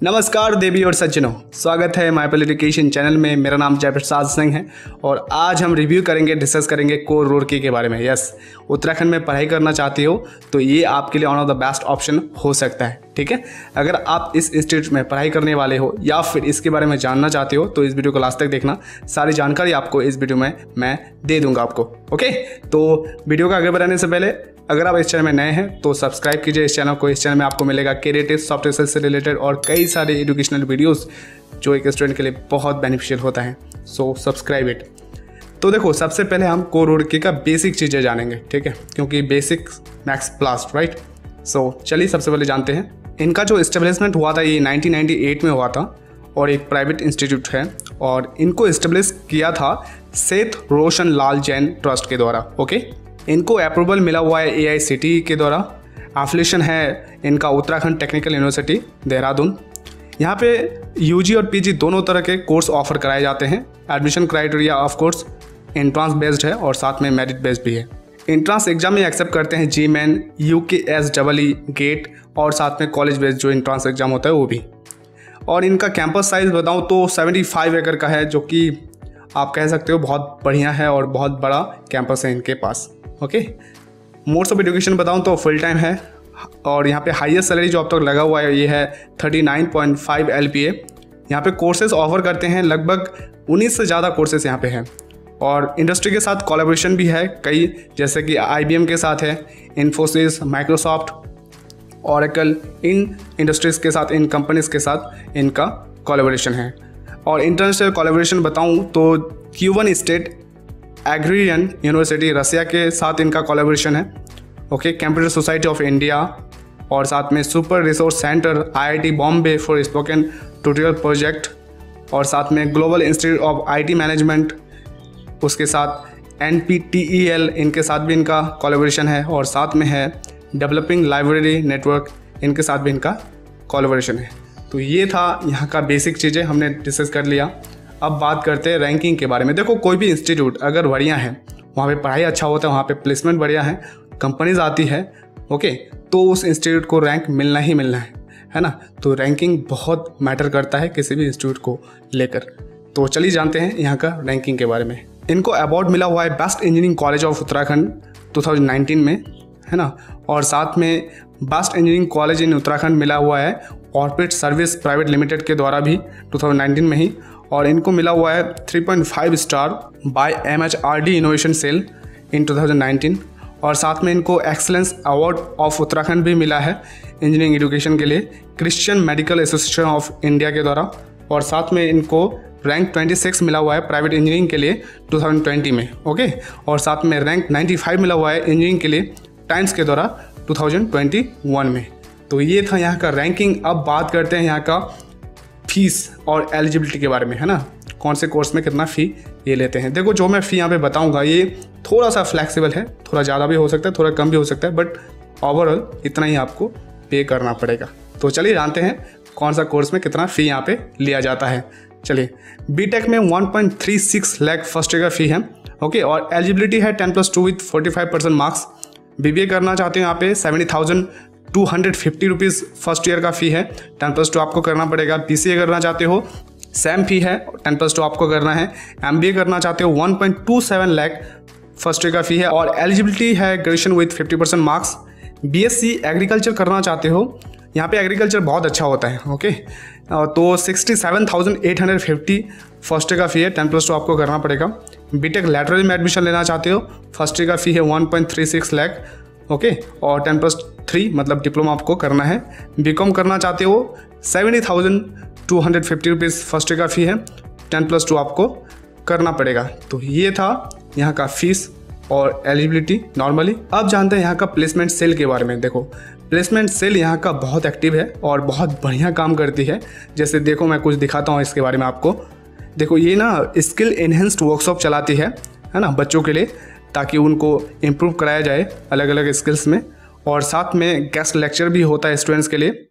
नमस्कार देवी और सज्जनों, स्वागत है माय पॉलिटिशियन चैनल में। मेरा नाम जयप्रसाद सिंह है और आज हम रिव्यू करेंगे, डिस्कस करेंगे कोर रुड़की के बारे में। यस, उत्तराखंड में पढ़ाई करना चाहते हो तो ये आपके लिए one of the best option हो सकता है। ठीक है, अगर आप इस इंस्टीट्यूट में पढ़ाई करने वाले हो या फिर इसके बारे में जानना चाहते हो तो इस वीडियो को लास्ट तक देखना। सारी जानकारी आपको इस वीडियो में मैं दे दूंगा आपको। ओके, तो वीडियो को आगे बढ़ाने से पहले अगर आप इस चैनल में नए हैं तो सब्सक्राइब कीजिए इस चैनल को। इस चैनल में आपको मिलेगा कैरियर टिप्स, सॉफ्टवेयर से रिलेटेड और कई सारे एजुकेशनल वीडियोस जो एक स्टूडेंट के लिए बहुत बेनिफिशियल होता है। So subscribe it. तो देखो, सबसे पहले हम कोर रुड़की का बेसिक चीज़ें जानेंगे, ठीक है, क्योंकि बेसिक मैक्स ब्लास्ट, राइट। सो चलिए सबसे पहले जानते हैं। इनका जो इस्टेब्लिशमेंट हुआ था ये 1998 में हुआ था और एक प्राइवेट इंस्टीट्यूट है और इनको इस्टेब्लिश किया था सेठ रोशन लाल जैन ट्रस्ट के द्वारा। ओके, इनको अप्रूवल मिला हुआ है AICTE के द्वारा। एफिलिएशन है इनका उत्तराखंड टेक्निकल यूनिवर्सिटी देहरादून। यहाँ पे UG और PG दोनों तरह के कोर्स ऑफर कराए जाते हैं। Admission criteria of course entrance based है और साथ में मेरिट बेस्ड भी है। एंट्रांस एग्जाम में एक्सेप्ट करते हैं GMAN, UKSEE, गेट और साथ में कॉलेज बेस्ड जो एंट्रांस एग्जाम होता है वो भी। और इनका कैंपस साइज़ बताऊँ तो 75 एकड़ का है, जो कि आप कह सकते हो बहुत बढ़िया है और बहुत बड़ा कैंपस है इनके पास। ओके, मोड्स ऑफ एजुकेशन बताऊं तो फुल टाइम है और यहाँ पे हाईएस्ट सैलरी जो अब तक लगा हुआ है ये है 39.5 LPA। यहाँ पे कोर्सेज ऑफर करते हैं, लगभग 19 से ज़्यादा कोर्सेज यहाँ पे हैं और इंडस्ट्री के साथ कोलैबोरेशन भी है कई, जैसे कि IBM के साथ है, इन्फोसिस, माइक्रोसॉफ्ट, ओरेकल, इन इंडस्ट्रीज़ के साथ, इन कंपनीज़ के साथ इनका कोलैबोरेशन है। और इंटरनेशनल कोलैबोरेशन बताऊँ तो Q1 स्टेट एग्रीरियन यूनिवर्सिटी रसिया के साथ इनका कोलैबोरेशन है। Okay, computer society of India और साथ में super resource centre IIT Bombay for spoken tutorial project और साथ में global institute of IT management, उसके साथ NPTEL, इनके साथ भी इनका कोलैबोरेशन है और साथ में है डेवलपिंग लाइब्रेरी नेटवर्क, इनके साथ भी इनका कोलैबोरेशन है। तो ये था यहाँ का बेसिक चीज़ें हमने डिस्कस कर लिया। अब बात करते हैं रैंकिंग के बारे में। देखो, कोई भी इंस्टीट्यूट अगर बढ़िया है, वहाँ पे पढ़ाई अच्छा होता है, वहाँ पे प्लेसमेंट बढ़िया है, कंपनीज आती है, ओके, तो उस इंस्टीट्यूट को रैंक मिलना ही मिलना है ना। तो रैंकिंग बहुत मैटर करता है किसी भी इंस्टीट्यूट को लेकर। तो चलिए जानते हैं यहाँ का रैंकिंग के बारे में। इनको अवार्ड मिला हुआ है best engineering college of Uttarakhand 2019 में, है ना, और साथ में best engineering college in Uttarakhand मिला हुआ है ऑर्बिट सर्विस प्राइवेट लिमिटेड के द्वारा भी 2019 में ही। और इनको मिला हुआ है 3.5 star by MHRD innovation cell in 2019 और साथ में इनको एक्सलेंस अवार्ड ऑफ उत्तराखंड भी मिला है इंजीनियरिंग एजुकेशन के लिए Christian medical association of India के द्वारा। और साथ में इनको रैंक 26 मिला हुआ है प्राइवेट इंजीनियरिंग के लिए 2020 में। ओके, और साथ में रैंक 95 मिला हुआ है इंजीनियरिंग के लिए टाइम्स के द्वारा 2021 में। तो ये था यहाँ का रैंकिंग। अब बात करते हैं यहाँ का फीस और एलिजिबिलिटी के बारे में, है ना, कौन से कोर्स में कितना फ़ी ये लेते हैं। देखो, जो मैं फ़ी यहाँ पे बताऊँगा ये थोड़ा सा फ्लेक्सिबल है, थोड़ा ज़्यादा भी हो सकता है, थोड़ा कम भी हो सकता है, बट ओवरऑल इतना ही आपको पे करना पड़ेगा। तो चलिए जानते हैं कौन सा कोर्स में कितना फ़ी यहाँ पे लिया जाता है। चलिए, BTech में 1.36 लाख फर्स्ट ईयर का फ़ी है। ओके, और एलिजिबिलिटी है 10+2 विथ 45% मार्क्स। BBA करना चाहते हैं यहाँ पे 70,250 रुपीज़ फर्स्ट ईयर का फ़ी है, 10+2 आपको करना पड़ेगा। BCA करना चाहते हो सेम फ़ी है, 10+2 आपको करना है। MBA करना चाहते हो 1.27 लाख फर्स्ट ईयर का फ़ी है और एलिजिबिलिटी है graduation with 50% marks. BSc agriculture करना चाहते हो, यहाँ पे एग्रीकल्चर बहुत अच्छा होता है। ओके, तो 67,850 फर्स्ट ईयर का फ़ी है, 10+2 आपको करना पड़ेगा। BTech लैटरल में एडमिशन लेना चाहते हो, फर्स्ट ईयर का फ़ी है 1.36 लाख। ओके, और 10+3 मतलब डिप्लोमा आपको करना है। BCom करना चाहते हो 70,250 रुपीज़ फर्स्ट ईयर का फ़ी है, 10+2 आपको करना पड़ेगा। तो ये था यहाँ का फीस और एलिजिबिलिटी नॉर्मली। अब जानते हैं यहाँ का प्लेसमेंट सेल के बारे में। देखो, प्लेसमेंट सेल यहाँ का बहुत एक्टिव है और बहुत बढ़िया काम करती है। जैसे देखो, मैं कुछ दिखाता हूँ इसके बारे में आपको। देखो, ये ना स्किल एनहेंस्ड वर्कशॉप चलाती है ना, बच्चों के लिए, ताकि उनको इम्प्रूव कराया जाए अलग अलग स्किल्स में। और साथ में गेस्ट लेक्चर भी होता है स्टूडेंट्स के लिए,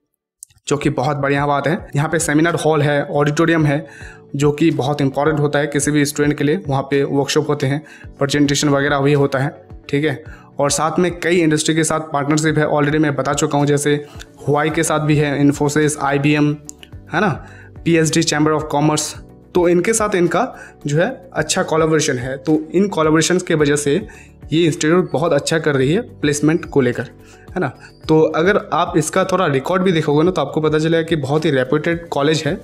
जो कि बहुत बढ़िया बात है। यहाँ पे सेमिनार हॉल है, ऑडिटोरियम है, जो कि बहुत इंपॉर्टेंट होता है किसी भी स्टूडेंट के लिए। वहाँ पे वर्कशॉप होते हैं, प्रेजेंटेशन वगैरह भी होता है, ठीक है। और साथ में कई इंडस्ट्री के साथ पार्टनरशिप है, ऑलरेडी मैं बता चुका हूँ, जैसे हुआई के साथ भी है, इन्फोसिस, IBM, है ना, PSD चैम्बर ऑफ कॉमर्स, तो इनके साथ इनका जो है अच्छा कोलैबोरेशन है। तो इन कोलैबोरेशन के वजह से ये इंस्टीट्यूट बहुत अच्छा कर रही है प्लेसमेंट को लेकर, है ना। तो अगर आप इसका थोड़ा रिकॉर्ड भी देखोगे ना तो आपको पता चलेगा कि बहुत ही रेप्यूटेड कॉलेज है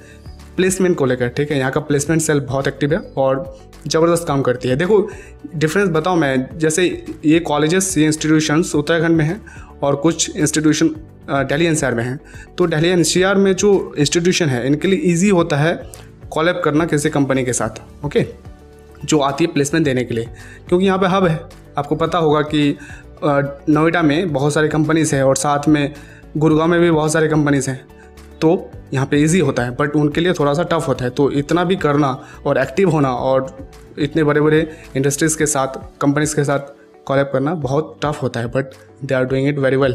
प्लेसमेंट को लेकर, ठीक है। यहाँ का प्लेसमेंट सेल बहुत एक्टिव है और ज़बरदस्त काम करती है। देखो डिफरेंस बताऊँ मैं, जैसे ये कॉलेजेस, ये इंस्टीट्यूशंस उत्तराखंड में हैं और कुछ इंस्टीट्यूशन दिल्ली एनसीआर में हैं। तो दिल्ली एनसीआर में जो इंस्टीट्यूशन है इनके लिए ईजी होता है कॉलैब करना किसी कंपनी के साथ, ओके, जो आती है प्लेसमेंट देने के लिए, क्योंकि यहाँ पे हब है। आपको पता होगा कि नोएडा में बहुत सारी कंपनीज़ है और साथ में गुड़गांव में भी बहुत सारी कंपनीज़ हैं, तो यहाँ पे इजी होता है, बट उनके लिए थोड़ा सा टफ होता है। तो इतना भी करना और एक्टिव होना और इतने बड़े बड़े इंडस्ट्रीज़ के साथ, कंपनीज़ के साथ कॉलैब करना बहुत टफ होता है, but they are doing it very well.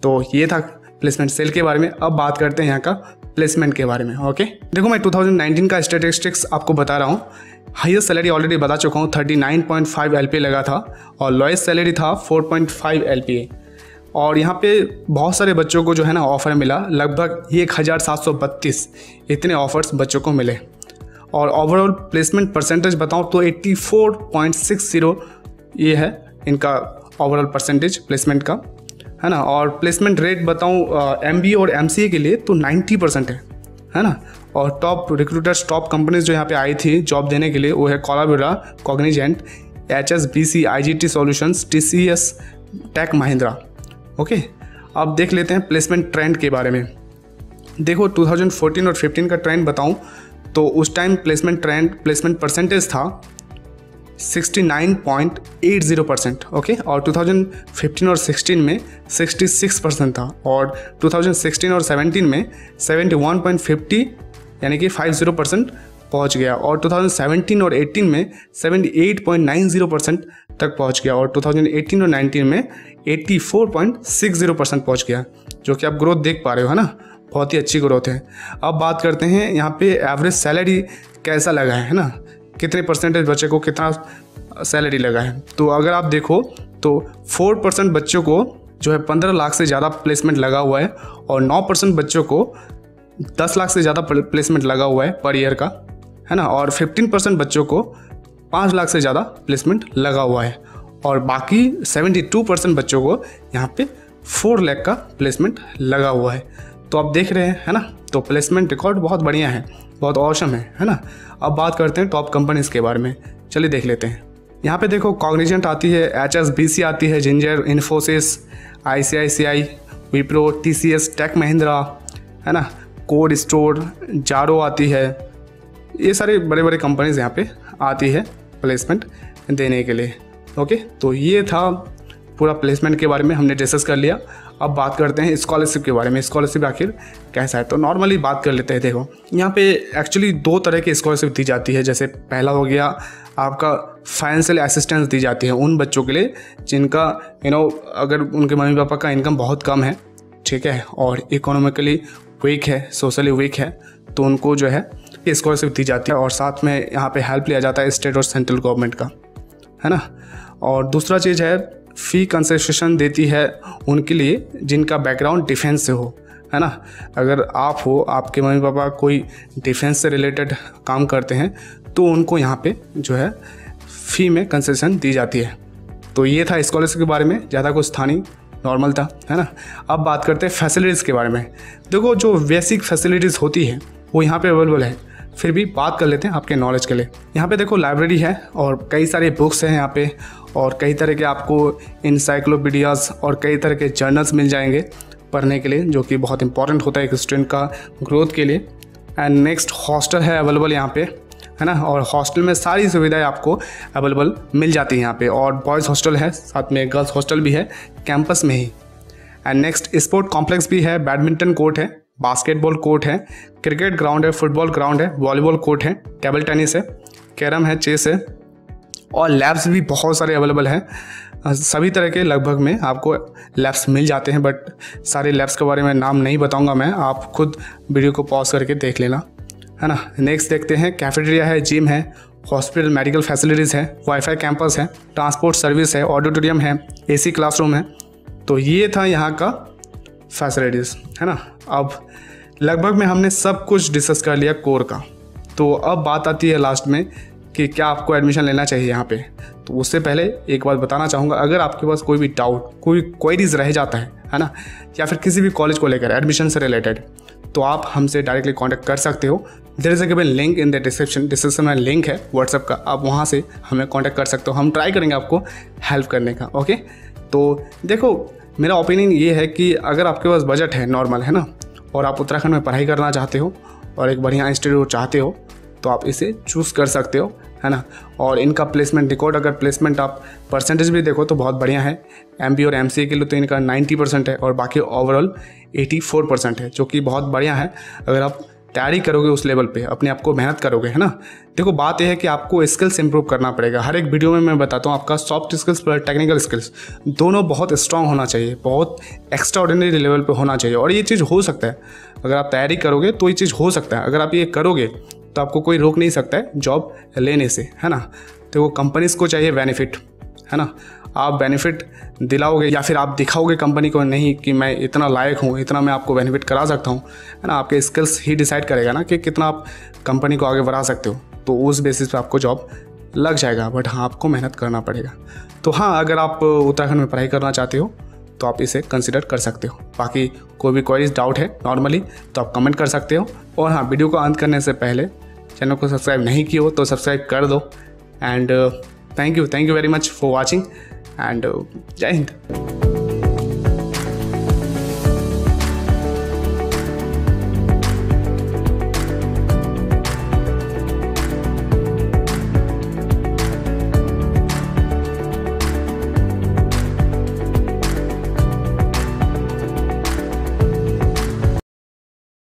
तो ये था प्लेसमेंट सेल के बारे में। अब बात करते हैं यहाँ का प्लेसमेंट के बारे में, ओके। देखो मैं 2019 का स्टैटिस्टिक्स आपको बता रहा हूँ। हाईएस्ट सैलरी ऑलरेडी बता चुका हूँ, 39.5 LPA लगा था और लोएस्ट सैलरी था 4.5 LPA। और यहाँ पे बहुत सारे बच्चों को जो है ना ऑफ़र मिला, लगभग 1732 इतने ऑफ़र्स बच्चों को मिले। और ओवरऑल प्लेसमेंट परसेंटेज बताऊँ तो 84.60 ये है इनका ओवरऑल परसेंटेज प्लेसमेंट का, है ना। और प्लेसमेंट रेट बताऊँ MBA और MCA के लिए तो 90% है ना। और टॉप रिक्रूटर्स, टॉप कंपनीज जो यहाँ पे आई थी जॉब देने के लिए वो है Collabora, Cognizant, HSBC, IGT solutions, TCS, take Mahindra, okay. अब देख लेते हैं प्लेसमेंट ट्रेंड के बारे में। देखो 2014 और 15 का ट्रेंड बताऊं तो उस टाइम प्लेसमेंट परसेंटेज था 69.80%, ओके। और 2015 और 16 में 66% था और 2016 और 17 में 71.50 यानी कि 50% पहुंच गया और 2017 और 18 में 78.90% तक पहुंच गया और 2018 और 19 में 84.60% पहुंच गया, जो कि आप ग्रोथ देख पा रहे हो, है ना। बहुत ही अच्छी ग्रोथ है। अब बात करते हैं यहाँ पे एवरेज सैलरी कैसा लगा है ना, कितने परसेंटेज बच्चे को कितना सैलरी लगा है। तो अगर आप देखो तो 4% बच्चों को जो है 15 लाख से ज़्यादा प्लेसमेंट लगा हुआ है और 9% बच्चों को 10 लाख से ज़्यादा प्लेसमेंट लगा हुआ है पर ईयर का, है ना। और 15% बच्चों को 5 लाख से ज़्यादा प्लेसमेंट लगा हुआ है और बाकी 72% बच्चों को यहाँ पे 4 लाख का प्लेसमेंट लगा हुआ है। तो आप देख रहे हैं, है ना। तो प्लेसमेंट रिकॉर्ड बहुत बढ़िया है, बहुत ऑसम है ना। अब बात करते हैं टॉप कंपनीज़ के बारे में, चलिए देख लेते हैं। यहाँ पे देखो कॉग्निजेंट आती है, HSBC आती है, Ginger, Infosys, ICICI, Wipro, TCS, take Mahindra, है ना, कोड स्टोर, जारो आती है। ये सारे बड़े बड़े कंपनीज यहाँ पे आती है प्लेसमेंट देने के लिए, ओके। तो ये था पूरा प्लेसमेंट के बारे में हमने डिस्कस कर लिया। अब बात करते हैं स्कॉलरशिप के बारे में। स्कॉलरशिप आखिर कैसा है, तो नॉर्मली बात कर लेते हैं। देखो यहाँ पे एक्चुअली 2 तरह की स्कॉलरशिप दी जाती है। जैसे पहला हो गया आपका फाइनेंशियल असिस्टेंस दी जाती है उन बच्चों के लिए जिनका अगर उनके मम्मी पापा का इनकम बहुत कम है, ठीक है, और इकोनॉमिकली वीक है, सोशली वीक है, तो उनको जो है स्कॉलरशिप दी जाती है और साथ में यहाँ पे हेल्प लिया जाता है स्टेट और सेंट्रल गवर्नमेंट का, है ना। और दूसरा चीज़ है फ़ी कंसेशन देती है उनके लिए जिनका बैकग्राउंड डिफेंस से हो, है ना। अगर आप हो, आपके मम्मी पापा कोई डिफेंस से रिलेटेड काम करते हैं तो उनको यहाँ पे जो है फ़ी में कंसेशन दी जाती है। तो ये था स्कॉलरशिप के बारे में, ज़्यादा कुछ था नहीं, नॉर्मल था, है ना। अब बात करते हैं फैसिलिटीज़ के बारे में। देखो जो बेसिक फैसिलिटीज़ होती है वो यहाँ पे अवेलेबल है, फिर भी बात कर लेते हैं आपके नॉलेज के लिए। यहाँ पे देखो लाइब्रेरी है और कई सारे बुक्स हैं यहाँ पे और कई तरह के आपको इंसाइक्लोपीडियाज़ और कई तरह के जर्नल्स मिल जाएंगे पढ़ने के लिए, जो कि बहुत इंपॉर्टेंट होता है एक स्टूडेंट का ग्रोथ के लिए। एंड नेक्स्ट हॉस्टल है अवेलेबल यहाँ पे, है ना। और हॉस्टल में सारी सुविधाएं आपको अवेलेबल मिल जाती हैं यहाँ पे। और बॉयज़ हॉस्टल है, साथ में गर्ल्स हॉस्टल भी है कैंपस में ही। एंड नेक्स्ट स्पोर्ट कॉम्प्लेक्स भी है, बैडमिंटन कोर्ट है, बास्केटबॉल कोर्ट है, क्रिकेट ग्राउंड है, फुटबॉल ग्राउंड है, वॉलीबॉल कोर्ट है, टेबल टेनिस है, कैरम है, चेस है और लैब्स भी बहुत सारे अवेलेबल हैं। सभी तरह के लगभग में आपको लैब्स मिल जाते हैं, बट सारे लैब्स के बारे में नाम नहीं बताऊंगा मैं, आप खुद वीडियो को पॉज करके देख लेना, है ना। नेक्स्ट देखते हैं, कैफेटेरिया है, जिम है, हॉस्पिटल, मेडिकल फैसिलिटीज़ है, वाईफाई कैंपस है, ट्रांसपोर्ट सर्विस है, ऑडिटोरियम है, AC क्लासरूम है। तो ये था यहाँ का फैसिलिटीज़, है ना। अब लगभग में हमने सब कुछ डिस्कस कर लिया कोर का। तो अब बात आती है लास्ट में कि क्या आपको एडमिशन लेना चाहिए यहाँ पे। तो उससे पहले एक बात बताना चाहूँगा, अगर आपके पास कोई भी डाउट, कोई क्वेरीज रह जाता है ना, या फिर किसी भी कॉलेज को लेकर एडमिशन से रिलेटेड, तो आप हमसे डायरेक्टली कांटेक्ट कर सकते हो। There is a given link in the description में लिंक है व्हाट्सएप का, आप वहाँ से हमें कांटेक्ट कर सकते हो। हम ट्राई करेंगे आपको हेल्प करने का। ओके, तो देखो मेरा ओपिनियन ये है कि अगर आपके पास बजट है, नॉर्मल है ना, और आप उत्तराखंड में पढ़ाई करना चाहते हो और एक बढ़िया इंस्टीट्यूट चाहते हो, तो आप इसे चूज़ कर सकते हो, है ना। और इनका प्लेसमेंट रिकॉर्ड, अगर प्लेसमेंट आप परसेंटेज भी देखो तो बहुत बढ़िया है। MBA और MCA के लिए तो इनका 90% है और बाकी ओवरऑल 84% है, जो कि बहुत बढ़िया है। अगर आप तैयारी करोगे उस लेवल पे, अपने आप को मेहनत करोगे, है ना। देखो बात यह है कि आपको स्किल्स इंप्रूव करना पड़ेगा। हर एक वीडियो में मैं बताता हूँ आपका soft skills plus technical skills दोनों बहुत स्ट्रांग होना चाहिए, बहुत एक्स्ट्रा ऑर्डिनरी लेवल पे होना चाहिए। और ये चीज़ हो सकता है, अगर आप तैयारी करोगे तो ये चीज़ हो सकता है। अगर आप ये करोगे तो आपको कोई रोक नहीं सकता है जॉब लेने से, है ना। तो वो कंपनीज़ को चाहिए बेनिफिट, है ना। आप बेनिफिट दिलाओगे या फिर आप दिखाओगे कंपनी को नहीं कि मैं इतना लायक हूँ, इतना मैं आपको बेनिफिट करा सकता हूँ, है ना। आपके स्किल्स ही डिसाइड करेगा ना कि कितना आप कंपनी को आगे बढ़ा सकते हो। तो उस बेसिस पे आपको जॉब लग जाएगा, बट हाँ आपको मेहनत करना पड़ेगा। तो हाँ, अगर आप उत्तराखंड में पढ़ाई करना चाहते हो तो आप इसे कंसिडर कर सकते हो। बाकी कोई भी क्वेरीज डाउट है नॉर्मली तो आप कमेंट कर सकते हो। और हाँ, वीडियो को अंत करने से पहले चैनल को सब्सक्राइब नहीं किया हो तो सब्सक्राइब कर दो। And thank you very much for watching and जय हिंद।